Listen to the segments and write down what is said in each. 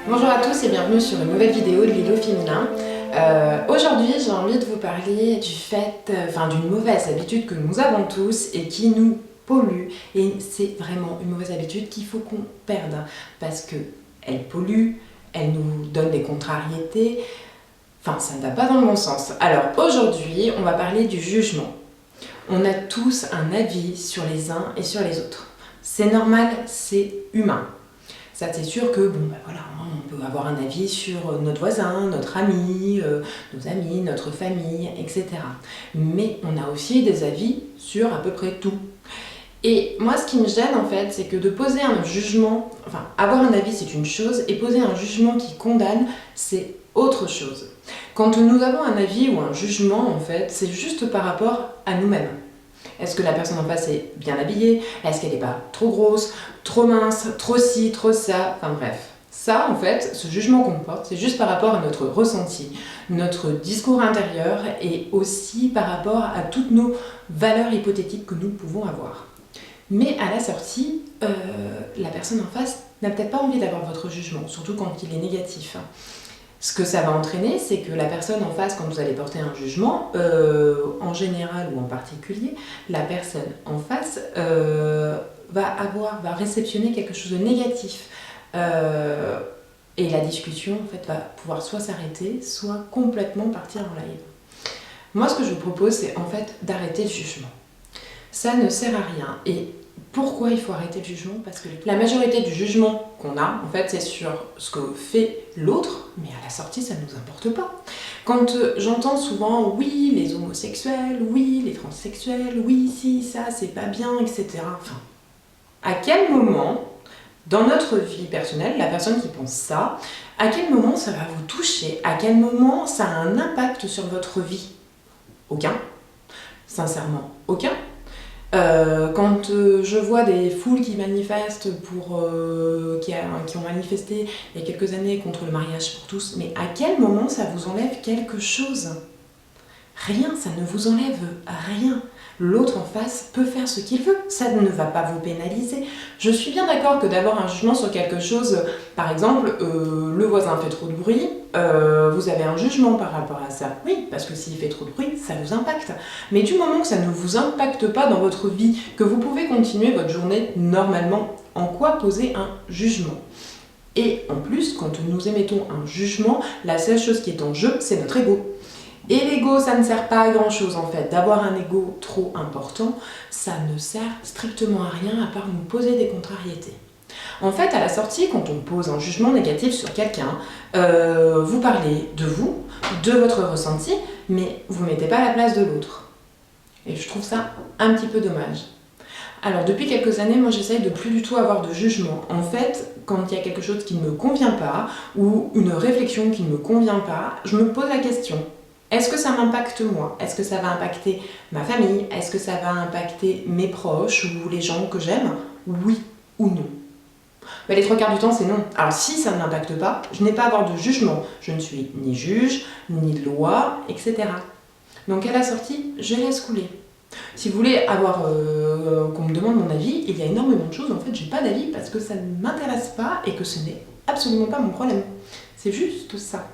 Bonjour à tous et bienvenue sur une nouvelle vidéo de Lilo Féminin. Aujourd'hui j'ai envie de vous parler du fait, d'une mauvaise habitude que nous avons tous et qui nous pollue. Et c'est vraiment une mauvaise habitude qu'il faut qu'on perde parce qu'elle pollue, elle nous donne des contrariétés, ça ne va pas dans le bon sens. Alors aujourd'hui on va parler du jugement. On a tous un avis sur les uns et sur les autres. C'est normal, c'est humain. Ça c'est sûr que on peut avoir un avis sur notre voisin, notre ami, nos amis, notre famille, etc. Mais on a aussi des avis sur à peu près tout. Et moi ce qui me gêne en fait, c'est que de poser un jugement, avoir un avis c'est une chose, et poser un jugement qui condamne, c'est autre chose. Quand nous avons un avis ou un jugement en fait, c'est juste par rapport à nous-mêmes. Est-ce que la personne en face est bien habillée? Est-ce qu'elle n'est pas trop grosse, trop mince, trop ci, trop ça? Enfin bref. Ça, en fait, ce jugement qu'on porte, c'est juste par rapport à notre ressenti, notre discours intérieur et aussi par rapport à toutes nos valeurs hypothétiques que nous pouvons avoir. Mais à la sortie, la personne en face n'a peut-être pas envie d'avoir votre jugement, surtout quand il est négatif. Ce que ça va entraîner, c'est que la personne en face, quand vous allez porter un jugement, en général ou en particulier, la personne en face va réceptionner quelque chose de négatif. Et la discussion en fait, va pouvoir soit s'arrêter, soit complètement partir en live. Moi, ce que je vous propose, c'est en fait d'arrêter le jugement. Ça ne sert à rien. Et pourquoi il faut arrêter le jugement? Parce que la majorité du jugement qu'on a, en fait, c'est sur ce que fait l'autre, mais à la sortie, ça ne nous importe pas. Quand j'entends souvent, oui, les homosexuels, oui, les transsexuels, oui, si, ça, c'est pas bien, etc. À quel moment, dans notre vie personnelle, la personne qui pense ça, à quel moment ça va vous toucher? À quel moment ça a un impact sur votre vie? Aucun. Sincèrement, aucun. Quand je vois des foules qui manifestent qui ont manifesté il y a quelques années contre le mariage pour tous, mais à quel moment ça vous enlève quelque chose? Rien, ça ne vous enlève rien. L'autre en face peut faire ce qu'il veut, ça ne va pas vous pénaliser. Je suis bien d'accord que d'avoir un jugement sur quelque chose, par exemple, le voisin fait trop de bruit, vous avez un jugement par rapport à ça. Oui, parce que s'il fait trop de bruit, ça vous impacte. Mais du moment que ça ne vous impacte pas dans votre vie, que vous pouvez continuer votre journée normalement, en quoi poser un jugement? Et en plus, quand nous émettons un jugement, la seule chose qui est en jeu, c'est notre ego. Et l'ego, ça ne sert pas à grand chose en fait. D'avoir un ego trop important, ça ne sert strictement à rien à part nous poser des contrariétés. En fait, à la sortie, quand on pose un jugement négatif sur quelqu'un, vous parlez de vous, de votre ressenti, mais vous ne mettez pas à la place de l'autre. Et je trouve ça un petit peu dommage. Alors depuis quelques années, moi j'essaye de plus du tout avoir de jugement. En fait, quand il y a quelque chose qui ne me convient pas, ou une réflexion qui ne me convient pas, je me pose la question. Est-ce que ça m'impacte moi? Est-ce que ça va impacter ma famille? Est-ce que ça va impacter mes proches ou les gens que j'aime? Oui ou non? Les trois quarts du temps, c'est non. Alors si ça ne m'impacte pas, je n'ai pas à avoir de jugement. Je ne suis ni juge, ni loi, etc. Donc à la sortie, je laisse couler. Si vous voulez avoir qu'on me demande mon avis, il y a énormément de choses. En fait, j'ai pas d'avis parce que ça ne m'intéresse pas et que ce n'est absolument pas mon problème. C'est juste ça.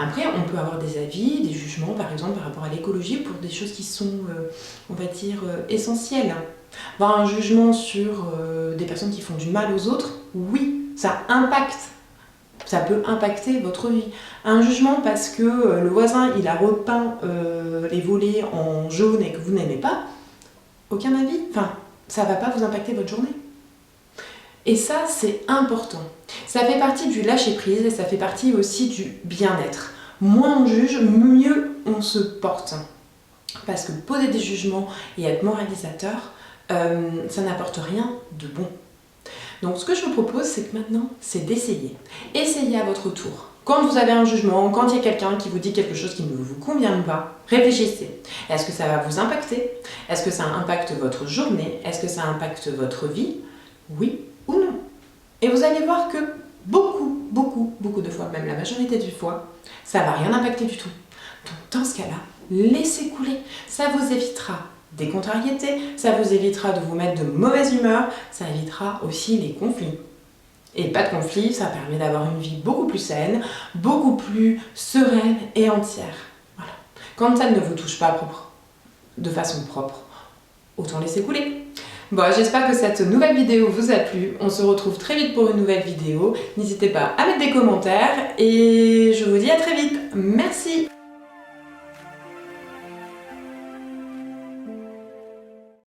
Après, on peut avoir des avis, des jugements, par exemple, par rapport à l'écologie, pour des choses qui sont, on va dire, essentielles. Avoir un jugement sur des personnes qui font du mal aux autres, oui, ça impacte. Ça peut impacter votre vie. Un jugement parce que le voisin, il a repeint les volets en jaune et que vous n'aimez pas, aucun avis. Ça va pas vous impacter votre journée. Et ça, c'est important. Ça fait partie du lâcher-prise et ça fait partie aussi du bien-être. Moins on juge, mieux on se porte. Parce que poser des jugements et être moralisateur, ça n'apporte rien de bon. Donc ce que je vous propose, c'est que maintenant, c'est d'essayer. Essayez à votre tour. Quand vous avez un jugement, quand il y a quelqu'un qui vous dit quelque chose qui ne vous convient pas, réfléchissez. Est-ce que ça va vous impacter? Est-ce que ça impacte votre journée? Est-ce que ça impacte votre vie? Oui ou non? Et vous allez voir que beaucoup de fois, même la majorité du fois, ça ne va rien impacter du tout. Donc dans ce cas-là, laissez couler. Ça vous évitera des contrariétés, ça vous évitera de vous mettre de mauvaise humeur, ça évitera aussi les conflits. Et pas de conflit, ça permet d'avoir une vie beaucoup plus saine, beaucoup plus sereine et entière. Voilà. Quand ça ne vous touche pas de façon propre, autant laisser couler. Bon, j'espère que cette nouvelle vidéo vous a plu. On se retrouve très vite pour une nouvelle vidéo. N'hésitez pas à mettre des commentaires et je vous dis à très vite. Merci!